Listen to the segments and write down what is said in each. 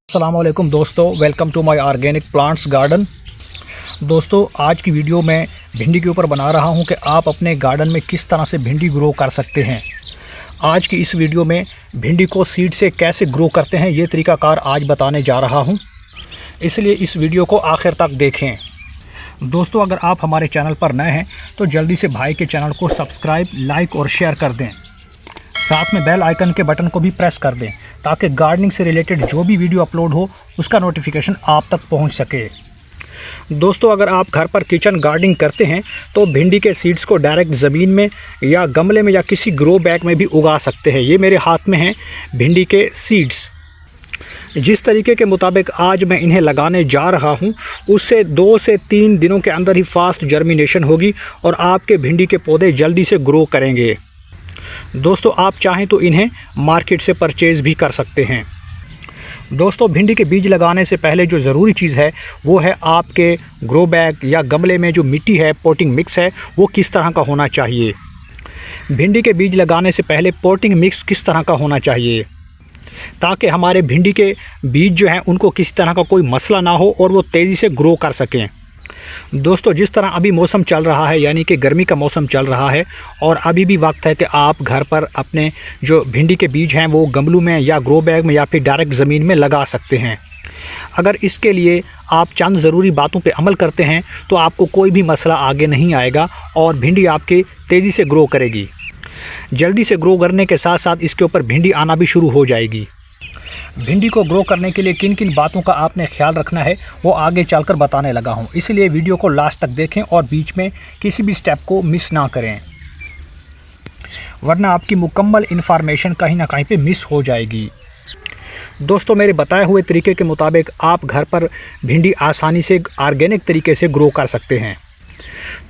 अस्सलामुअलैकुम दोस्तों, welcome to my organic plants garden. दोस्तों, आज की वीडियो में भिंडी के ऊपर बना रहा हूं कि आप अपने गार्डन में किस तरह से भिंडी ग्रो कर सकते हैं। आज की इस वीडियो में भिंडी को सीड से कैसे ग्रो करते हैं ये तरीकाकार आज बताने जा रहा हूं, इसलिए इस वीडियो को आखिर तक देखें। दोस्तों, अगर आप हमारे चैनल पर नए हैं तो जल्दी से भाई के चैनल को सब्सक्राइब, लाइक और शेयर कर दें। साथ में बेल आइकन के बटन को भी प्रेस कर दें ताकि गार्डनिंग से रिलेटेड जो भी वीडियो अपलोड हो उसका नोटिफिकेशन आप तक पहुंच सके। दोस्तों, अगर आप घर पर किचन गार्डनिंग करते हैं तो भिंडी के सीड्स को डायरेक्ट ज़मीन में या गमले में या किसी ग्रो बैग में भी उगा सकते हैं। ये मेरे हाथ में हैं भिंडी के सीड्स। जिस तरीके के मुताबिक आज मैं इन्हें लगाने जा रहा हूं, उससे 2 से 3 दिनों के अंदर ही फास्ट जर्मिनेशन होगी और आपके भिंडी के पौधे जल्दी से ग्रो करेंगे। दोस्तों, आप चाहें तो इन्हें मार्केट से परचेज़ भी कर सकते हैं। दोस्तों, भिंडी के बीज लगाने से पहले जो ज़रूरी चीज़ है वो है आपके ग्रो बैग या गमले में जो मिट्टी है, पॉटिंग मिक्स है, वो किस तरह का होना चाहिए। भिंडी के बीज लगाने से पहले पॉटिंग मिक्स किस तरह का होना चाहिए ताकि हमारे भिंडी के बीज जो हैं उनको किसी तरह का कोई मसला ना हो और वो तेज़ी से ग्रो कर सकें। दोस्तों, जिस तरह अभी मौसम चल रहा है यानी कि गर्मी का मौसम चल रहा है और अभी भी वक्त है कि आप घर पर अपने जो भिंडी के बीज हैं वो गमलों में या ग्रो बैग में या फिर डायरेक्ट ज़मीन में लगा सकते हैं। अगर इसके लिए आप चंद ज़रूरी बातों पे अमल करते हैं तो आपको कोई भी मसला आगे नहीं आएगा और भिंडी आपकी तेज़ी से ग्रो करेगी। जल्दी से ग्रो करने के साथ साथ इसके ऊपर भिंडी आना भी शुरू हो जाएगी। भिंडी को ग्रो करने के लिए किन किन बातों का आपने ख्याल रखना है वो आगे चलकर बताने लगा हूँ, इसलिए वीडियो को लास्ट तक देखें और बीच में किसी भी स्टेप को मिस ना करें, वरना आपकी मुकम्मल इन्फॉर्मेशन कहीं ना कहीं पे मिस हो जाएगी। दोस्तों, मेरे बताए हुए तरीके के मुताबिक आप घर पर भिंडी आसानी से ऑर्गेनिक तरीके से ग्रो कर सकते हैं।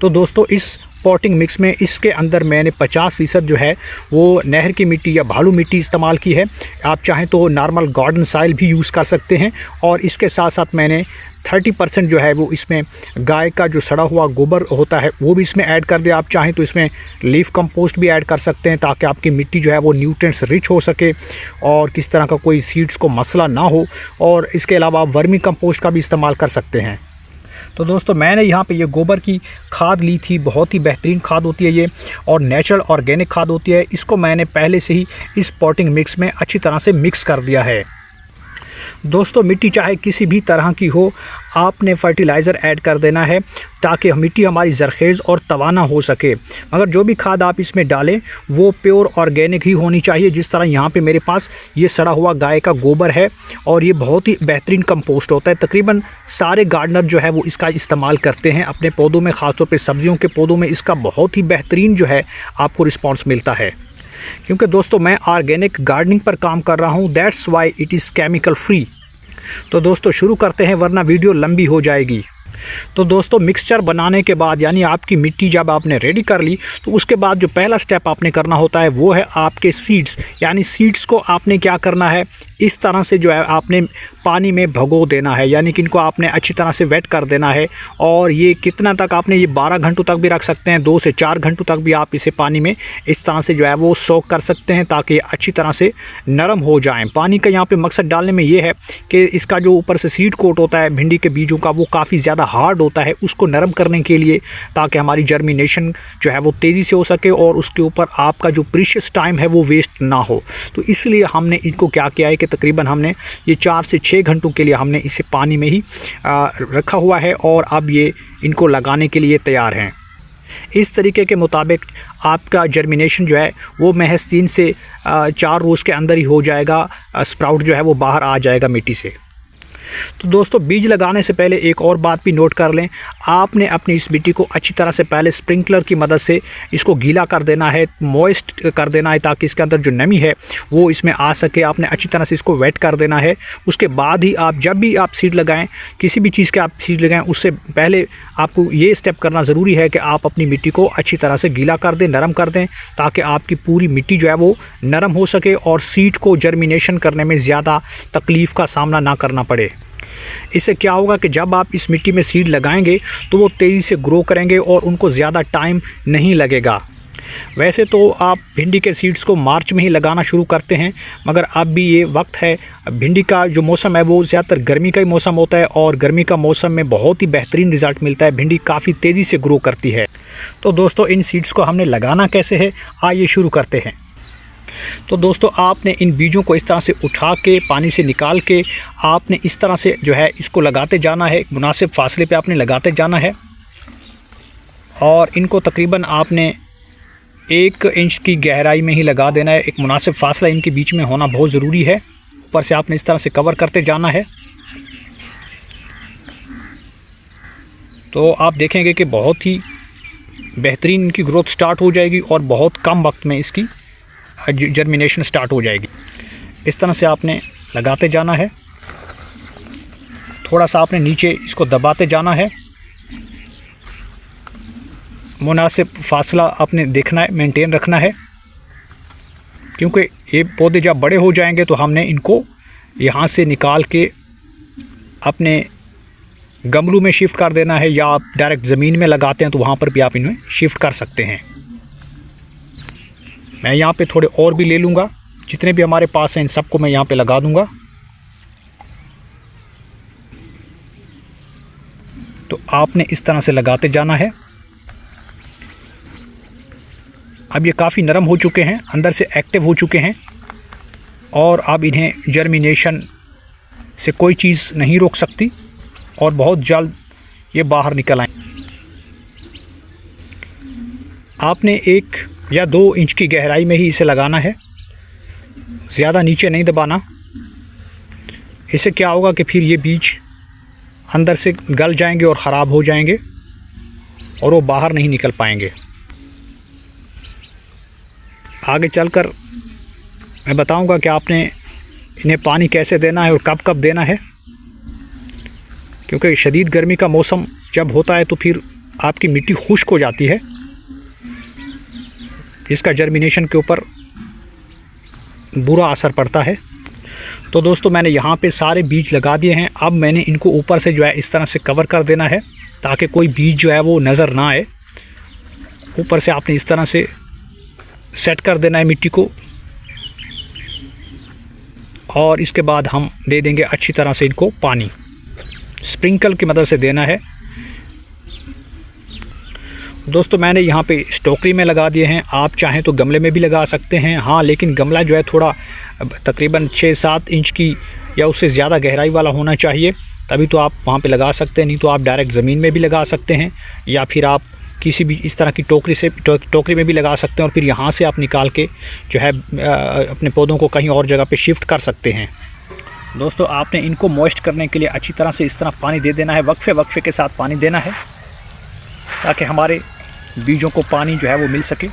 तो दोस्तों, इस पॉटिंग मिक्स में इसके अंदर मैंने 50% जो है वो नहर की मिट्टी या भालू मिट्टी इस्तेमाल की है। आप चाहें तो नॉर्मल गार्डन साइल भी यूज़ कर सकते हैं और इसके साथ साथ मैंने 30% जो है वो इसमें गाय का जो सड़ा हुआ गोबर होता है वो भी इसमें ऐड कर दिया। आप चाहें तो इसमें लीफ कंपोस्ट भी ऐड कर सकते हैं ताकि आपकी मिट्टी जो है वो न्यूट्रिएंट्स रिच हो सके और किस तरह का कोई सीड्स को मसला ना हो। और इसके अलावा आप वर्मी कंपोस्ट का भी इस्तेमाल कर सकते हैं। तो दोस्तों, मैंने यहाँ पे ये गोबर की खाद ली थी, बहुत ही बेहतरीन खाद होती है ये और नेचुरल ऑर्गेनिक खाद होती है। इसको मैंने पहले से ही इस पॉटिंग मिक्स में अच्छी तरह से मिक्स कर दिया है। दोस्तों, मिट्टी चाहे किसी भी तरह की हो, आपने फर्टिलाइज़र ऐड कर देना है ताकि मिट्टी हमारी ज़रखेज़ और तवाना हो सके। मगर जो भी खाद आप इसमें डालें वो प्योर ऑर्गेनिक ही होनी चाहिए। जिस तरह यहाँ पे मेरे पास ये सड़ा हुआ गाय का गोबर है और ये बहुत ही बेहतरीन कंपोस्ट होता है। तकरीबन सारे गार्डनर जो है वो इसका इस्तेमाल करते हैं अपने पौधों में, ख़ासतौर पर सब्जियों के पौधों में इसका बहुत ही बेहतरीन जो है आपको रिस्पॉन्स मिलता है। क्योंकि दोस्तों, मैं ऑर्गेनिक गार्डनिंग पर काम कर रहा हूँ, that's why it is chemical free. तो दोस्तों, शुरू करते हैं वरना वीडियो लंबी हो जाएगी। तो दोस्तों, मिक्सचर बनाने के बाद यानी आपकी मिट्टी जब आपने रेडी कर ली तो उसके बाद जो पहला स्टेप आपने करना होता है वो है आपके सीड्स। यानी सीड्स को आपने क्या करना है, इस तरह से जो है आपने पानी में भगो देना है, यानी कि इनको आपने अच्छी तरह से वेट कर देना है। और ये कितना तक आपने, ये 12 घंटों तक भी रख सकते हैं, 2 से 4 घंटों तक भी आप इसे पानी में इस तरह से जो है वो सोक कर सकते हैं ताकि अच्छी तरह से नरम हो जाएं। पानी का यहाँ पे मकसद डालने में ये है कि इसका जो ऊपर से सीड कोट होता है भिंडी के बीजों का वो काफ़ी ज़्यादा हार्ड होता है, उसको नरम करने के लिए, ताकि हमारी जर्मिनेशन जो है वो तेज़ी से हो सके और उसके ऊपर आपका जो प्रीशियस टाइम है वो वेस्ट ना हो। तो इसलिए हमने इनको क्या किया है कि तकरीबन हमने ये 4 से 6 घंटों के लिए हमने इसे पानी में ही रखा हुआ है और अब ये इनको लगाने के लिए तैयार हैं। इस तरीके के मुताबिक आपका जर्मिनेशन जो है वो महज 3 से 4 रोज़ के अंदर ही हो जाएगा। स्प्राउट जो है वो बाहर आ जाएगा मिट्टी से। तो दोस्तों, बीज लगाने से पहले एक और बात भी नोट कर लें, आपने अपनी इस मिट्टी को अच्छी तरह से पहले स्प्रिंकलर की मदद से इसको गीला कर देना है, मॉइस्ट कर देना है ताकि इसके अंदर जो नमी है वो इसमें आ सके। आपने अच्छी तरह से इसको वेट कर देना है। उसके बाद ही आप जब भी आप सीड लगाएं, किसी भी चीज़ के आप सीड लगाएं, उससे पहले आपको ये स्टेप करना ज़रूरी है कि आप अपनी मिट्टी को अच्छी तरह से गीला कर दें, नरम कर दें ताकि आपकी पूरी मिट्टी जो है वो नरम हो सके और सीड को जर्मिनेशन करने में ज़्यादा तकलीफ़ का सामना ना करना पड़े। इससे क्या होगा कि जब आप इस मिट्टी में सीड लगाएंगे तो वो तेज़ी से ग्रो करेंगे और उनको ज़्यादा टाइम नहीं लगेगा। वैसे तो आप भिंडी के सीड्स को मार्च में ही लगाना शुरू करते हैं, मगर अब भी ये वक्त है। भिंडी का जो मौसम है वो ज़्यादातर गर्मी का ही मौसम होता है और गर्मी का मौसम में बहुत ही बेहतरीन रिज़ल्ट मिलता है। भिंडी काफ़ी तेज़ी से ग्रो करती है। तो दोस्तों इन सीड्स को हमने लगाना कैसे है, आइए शुरू करते हैं। तो दोस्तों आपने इन बीजों को इस तरह से उठा के पानी से निकाल के आपने इस तरह से जो है इसको लगाते जाना है। एक मुनासिब फासले पे आपने लगाते जाना है और इनको तकरीबन आपने 1 इंच की गहराई में ही लगा देना है। एक मुनासिब फासला इनके बीच में होना बहुत ज़रूरी है। ऊपर से आपने इस तरह से कवर करते जाना है। तो आप देखेंगे कि बहुत ही बेहतरीन इनकी ग्रोथ स्टार्ट हो जाएगी और बहुत कम वक्त में इसकी जर्मिनेशन स्टार्ट हो जाएगी। इस तरह से आपने लगाते जाना है। थोड़ा सा आपने नीचे इसको दबाते जाना है। मुनासिब फासला आपने देखना है, मेंटेन रखना है, क्योंकि ये पौधे जब बड़े हो जाएंगे तो हमने इनको यहाँ से निकाल के अपने गमलों में शिफ्ट कर देना है, या आप डायरेक्ट ज़मीन में लगाते हैं तो वहाँ पर भी आप इन्हें शिफ्ट कर सकते हैं। मैं यहाँ पे थोड़े और भी ले लूँगा, जितने भी हमारे पास हैं इन सबको मैं यहाँ पे लगा दूँगा। तो आपने इस तरह से लगाते जाना है। अब ये काफ़ी नरम हो चुके हैं, अंदर से एक्टिव हो चुके हैं और अब इन्हें जर्मिनेशन से कोई चीज़ नहीं रोक सकती और बहुत जल्द ये बाहर निकल आए। आपने 1 या 2 इंच की गहराई में ही इसे लगाना है, ज़्यादा नीचे नहीं दबाना। इससे क्या होगा कि फिर ये बीज अंदर से गल जाएंगे और ख़राब हो जाएंगे और वो बाहर नहीं निकल पाएंगे। आगे चलकर मैं बताऊंगा कि आपने इन्हें पानी कैसे देना है और कब कब देना है, क्योंकि शदीद गर्मी का मौसम जब होता है तो फिर आपकी मिट्टी खुश्क हो जाती है, इसका जर्मिनेशन के ऊपर बुरा असर पड़ता है। तो दोस्तों मैंने यहाँ पे सारे बीज लगा दिए हैं। अब मैंने इनको ऊपर से जो है इस तरह से कवर कर देना है ताकि कोई बीज जो है वो नज़र ना आए। ऊपर से आपने इस तरह से सेट कर देना है मिट्टी को और इसके बाद हम दे देंगे अच्छी तरह से इनको पानी, स्प्रिंकल की मदद से देना है। दोस्तों मैंने यहाँ पे टोकरी में लगा दिए हैं, आप चाहें तो गमले में भी लगा सकते हैं। हाँ, लेकिन गमला जो है थोड़ा तकरीबन 6-7 इंच की या उससे ज़्यादा गहराई वाला होना चाहिए, तभी तो आप वहाँ पे लगा सकते हैं। नहीं तो आप डायरेक्ट ज़मीन में भी लगा सकते हैं या फिर आप किसी भी इस तरह की टोकरी में भी लगा सकते हैं और फिर यहाँ से आप निकाल के जो है अपने पौधों को कहीं और जगह पे शिफ्ट कर सकते हैं। दोस्तों आपने इनको मॉइस्ट करने के लिए अच्छी तरह से इस तरह पानी दे देना है, वक्फे के साथ पानी देना है ताकि हमारे बीजों को पानी जो है वो मिल सके।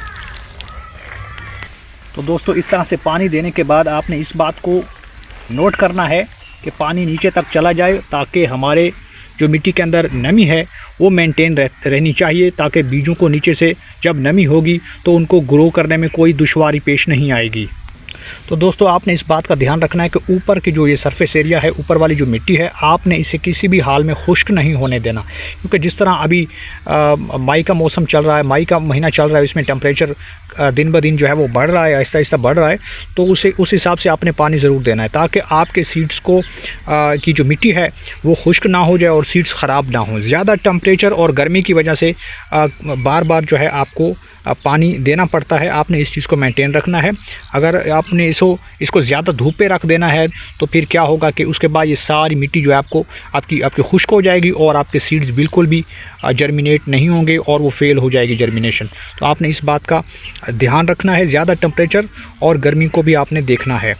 तो दोस्तों इस तरह से पानी देने के बाद आपने इस बात को नोट करना है कि पानी नीचे तक चला जाए ताकि हमारे जो मिट्टी के अंदर नमी है वो मेंटेन रहनी चाहिए, ताकि बीजों को नीचे से जब नमी होगी तो उनको ग्रो करने में कोई दुश्वारी पेश नहीं आएगी। तो दोस्तों आपने इस बात का ध्यान रखना है कि ऊपर की जो ये सरफेस एरिया है, ऊपर वाली जो मिट्टी है, आपने इसे किसी भी हाल में खुश्क नहीं होने देना, क्योंकि जिस तरह अभी मई का मौसम चल रहा है, मई का महीना चल रहा है, इसमें टेम्परेचर दिन ब दिन जो है वो बढ़ रहा है, आहिस्ता आहिस्ता बढ़ रहा है। तो उस हिसाब से आपने पानी ज़रूर देना है ताकि आपके सीड्स को की जो मिट्टी है वो खुश्क ना हो जाए और सीड्स ख़राब ना हो। ज़्यादा टेम्परेचर और गर्मी की वजह से बार बार जो है आपको पानी देना पड़ता है। आपने इस चीज़ को मेंटेन रखना है। अगर आपने इसको ज़्यादा धूप पे रख देना है तो फिर क्या होगा कि उसके बाद ये सारी मिट्टी जो है आपकी खुश्क हो जाएगी और आपके सीड्स बिल्कुल भी जर्मिनेट नहीं होंगे और वो फेल हो जाएगी जर्मिनेशन। तो आपने इस बात का ध्यान रखना है। ज़्यादा टेम्परेचर और गर्मी को भी आपने देखना है।